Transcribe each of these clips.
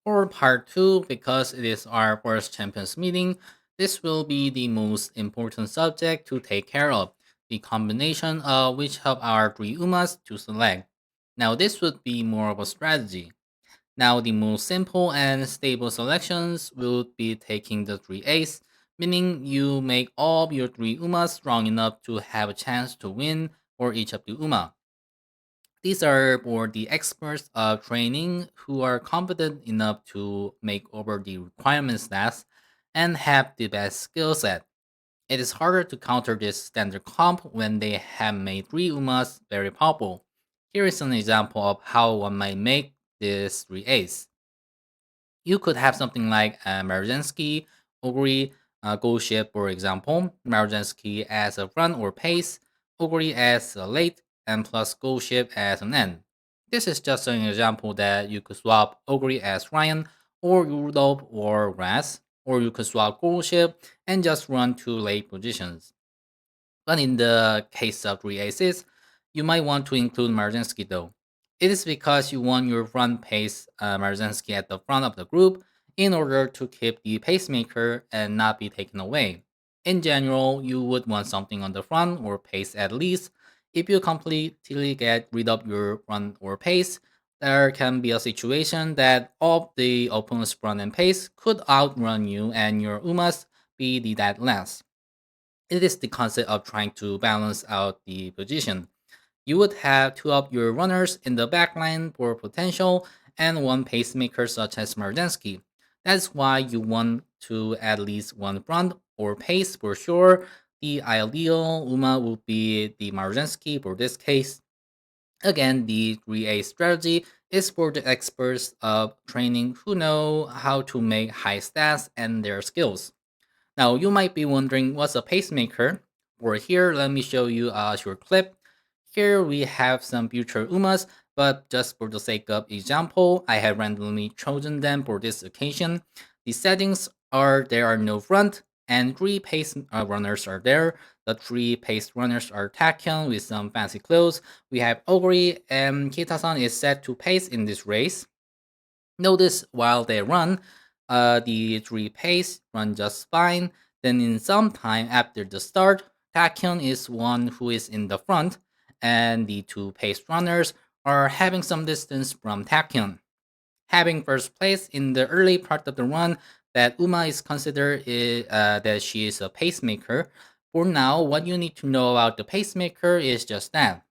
For part 2, because it is our first champions meeting, this will be the most important subject to take care of, the combination of which of our three Umas to select. Now this would be more of a strategy. Now the most simple and stable selections will be taking the three A's, meaning you make all of your three Umas strong enough to have a chance to win for each of the Uma. These are for the experts of training who are competent enough to make over the requirement stats and have the best skill set. It is harder to counter this standard comp when they have made three Umas very powerful. Here is an example of how one might make this 3 A's. You could have something like Marzinski, Ogre, Go Ship, for example. Marzinski as a run or pace, Ogre as a late, and plus Go Ship as an end. This is just an example that you could swap Ogre as Ryan, or Rudolph or Raz, or you could swap Go Ship and just run two late positions. But in the case of 3 aces, you might want to include Marzinski though. It is because you want your front pace Marzinski at the front of the group in order to keep the pacemaker and not be taken away. In general, you would want something on the front or pace at least. If you completely get rid of your front or pace, there can be a situation that all the opponent's front and pace could outrun you and your Umas be the dead last. It is the concept of trying to balance out the position. You would have two of your runners in the backline for potential and one pacemaker such as Mardensky. That's why you want to at least one front or pace for sure. The ideal Uma would be the Mardensky for this case. Again, the 3A strategy is for the experts of training who know how to make high stats and their skills. Now, you might be wondering what's a pacemaker? For here, let me show you a short clip. Here we have some future Umas, but just for the sake of example, I have randomly chosen them for this occasion. The settings are there are no front, and three pace runners are there. The three pace runners are Tachyon with some fancy clothes. We have Oguri, and Kitasan is set to pace in this race. Notice while they run, the three pace run just fine. Then in some time after the start, Tachyon is one who is in the front, and the two pace runners are having some distance from Tachyon. Having first place in the early part of the run, that Uma is considered that she is a pacemaker. For now, what you need to know about the pacemaker is just that.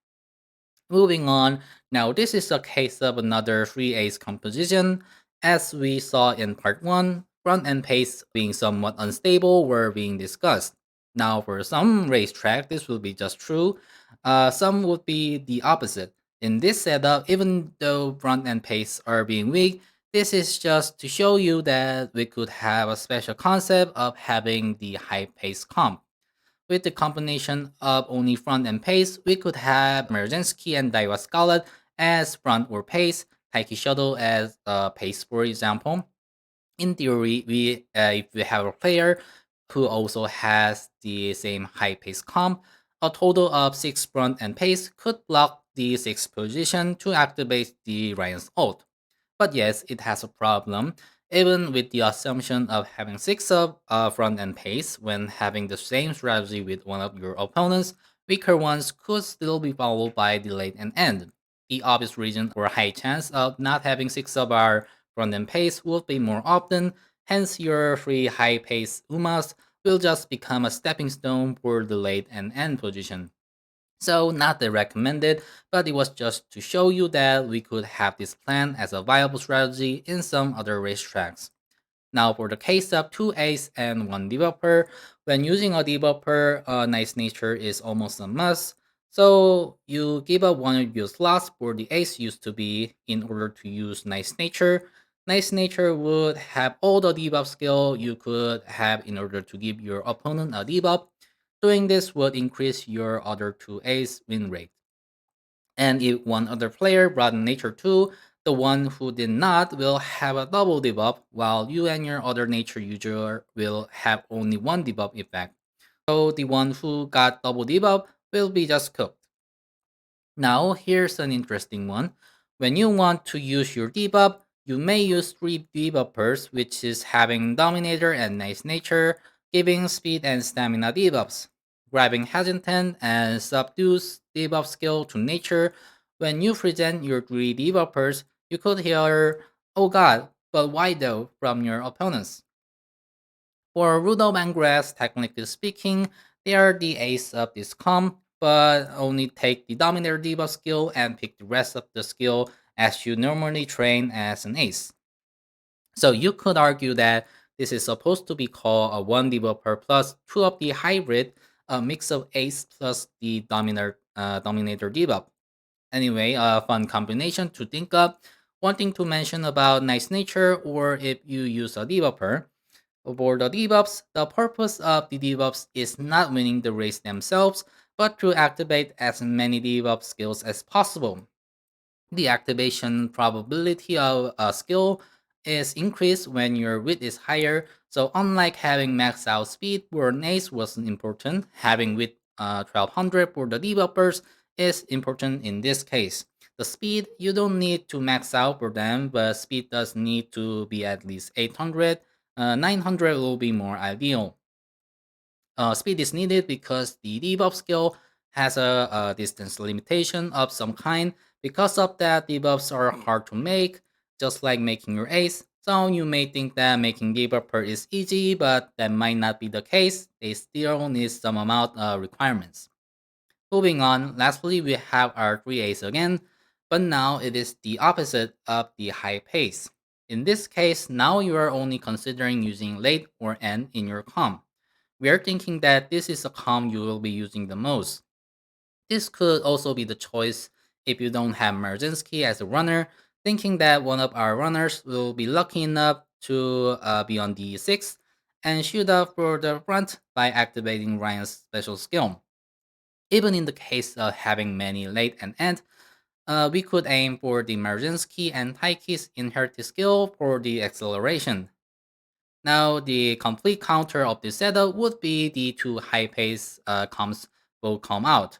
Moving on, now this is a case of another 3 ace composition. As we saw in part 1, front and pace being somewhat unstable were being discussed. Now for some racetrack, this will be just true. Some would be the opposite. In this setup, even though front and pace are being weak, this is just to show you that we could have a special concept of having the high pace comp. With the combination of only front and pace, we could have Merzinski and Daiwa Scarlet as front or pace, Taiki Shuttle as pace, for example. In theory, if we have a player who also has the same high pace comp, a total of 6 front and pace could block the 6th position to activate the Ryan's ult. But yes, it has a problem. Even with the assumption of having 6 of front end pace, when having the same strategy with one of your opponents, weaker ones could still be followed by the late and end. The obvious reason for a high chance of not having 6 of our front end pace would be more often, hence your 3 high pace Umas will just become a stepping stone for the late and end position. So, not the recommended, but it was just to show you that we could have this plan as a viable strategy in some other racetracks. Now, for the case of 2 ace and 1 developer, when using a developer, nice nature is almost a must. So, you give up one of your slots for the ace used to be in order to use nice nature. Nice nature would have all the debuff skill you could have in order to give your opponent a debuff. Doing this would increase your other 2 ace win rate. And if one other player brought nature 2, the one who did not will have a double debuff, while you and your other nature user will have only one debuff effect. So the one who got double debuff will be just cooked. Now, here's an interesting one. When you want to use your debuff, You may use three debuffers, which is having Dominator and Nice Nature, giving speed and stamina debuffs, grabbing Hesitant and Subdues debuff skill to Nature. When you present your three debuffers, you could hear, "Oh god, but why though?" from your opponents. For Rudolph and Grass, technically speaking, they are the ace of this comp, but only take the Dominator debuff skill and pick the rest of the skill as you normally train as an ace. So you could argue that this is supposed to be called a 1 developer plus 2 of the hybrid, a mix of ace plus the dominator debuff. Anyway, a fun combination to think of. One thing to mention about nice nature, or if you use a developer. For the debuffs, the purpose of the debuffs is not winning the race themselves, but to activate as many debuff skills as possible. The activation probability of a skill is increased when your width is higher. So unlike having max out speed where an ace wasn't important, having width 1200 for the developers is important in this case. The speed, you don't need to max out for them, but speed does need to be at least 800. 900 will be more ideal. Speed is needed because the debuff skill has a distance limitation of some kind. Because of that, debuffs are hard to make, just like making your ace. So you may think that making debuffer is easy, but that might not be the case. They still need some amount of requirements. Moving on, lastly, we have our 3 ace again, but now it is the opposite of the high pace. In this case, now you are only considering using late or end in your comp. We are thinking that this is a comp you will be using the most. This could also be the choice if you don't have Merzinski as a runner, thinking that one of our runners will be lucky enough to be on the 6th and shoot up for the front by activating Ryan's special skill. Even in the case of having many late and end, we could aim for the Merzinski and Taiki's inherited skill for the acceleration. Now, the complete counter of this setup would be the two high pace comps will come out.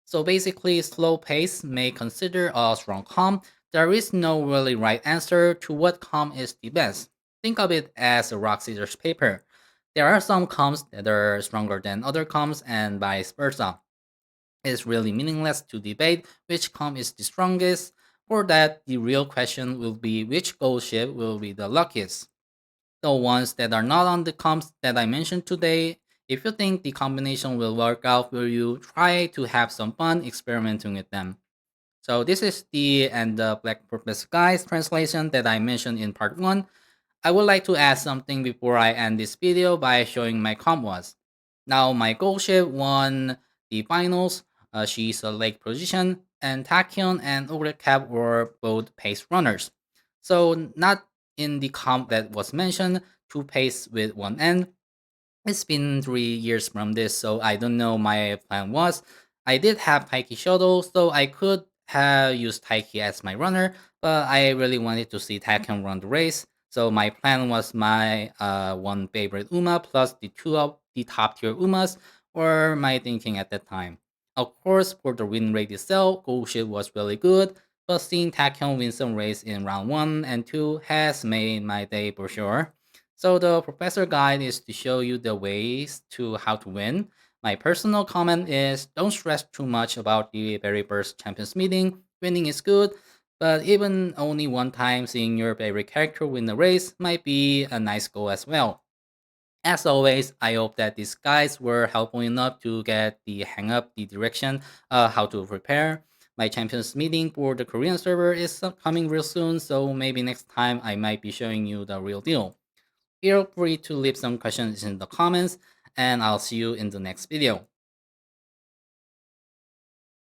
So basically, slow pace may consider a strong comp. There is no really right answer to what comp is the best. Think of it as a rock, scissors, paper. There are some comps that are stronger than other comps and vice versa. It's really meaningless to debate which comp is the strongest. For that, the real question will be which gold ship will be the luckiest. The ones that are not on the comps that I mentioned today, if you think the combination will work out for you, try to have some fun experimenting with them. So this is the and the Black Purpose Guys translation that I mentioned in part 1. I would like to add something before I end this video by showing my comp was. Now my gold ship won the finals. She's a lake position, and Tachyon and Overcap were both pace runners. So not in the comp that was mentioned, two pace with one end. It's been 3 years from this, so I don't know my plan was. I did have Taiki Shuttle, so I could have used Taiki as my runner, but I really wanted to see Taken run the race. So my plan was my one favorite Uma plus the two of the top tier Umas, or my thinking at that time. Of course, for the win rate itself, Gold Ship was really good, but seeing Taken win some race in round 1 and 2 has made my day for sure. So the professor guide is to show you the ways to how to win. My personal comment is don't stress too much about the very first champions meeting. Winning is good, but even only one time seeing your favorite character win the race might be a nice goal as well. As always, I hope that these guides were helpful enough to get the hang up the direction, how to prepare. My champions meeting for the Korean server is coming real soon, so maybe next time I might be showing you the real deal. Feel free to leave some questions in the comments, and I'll see you in the next video.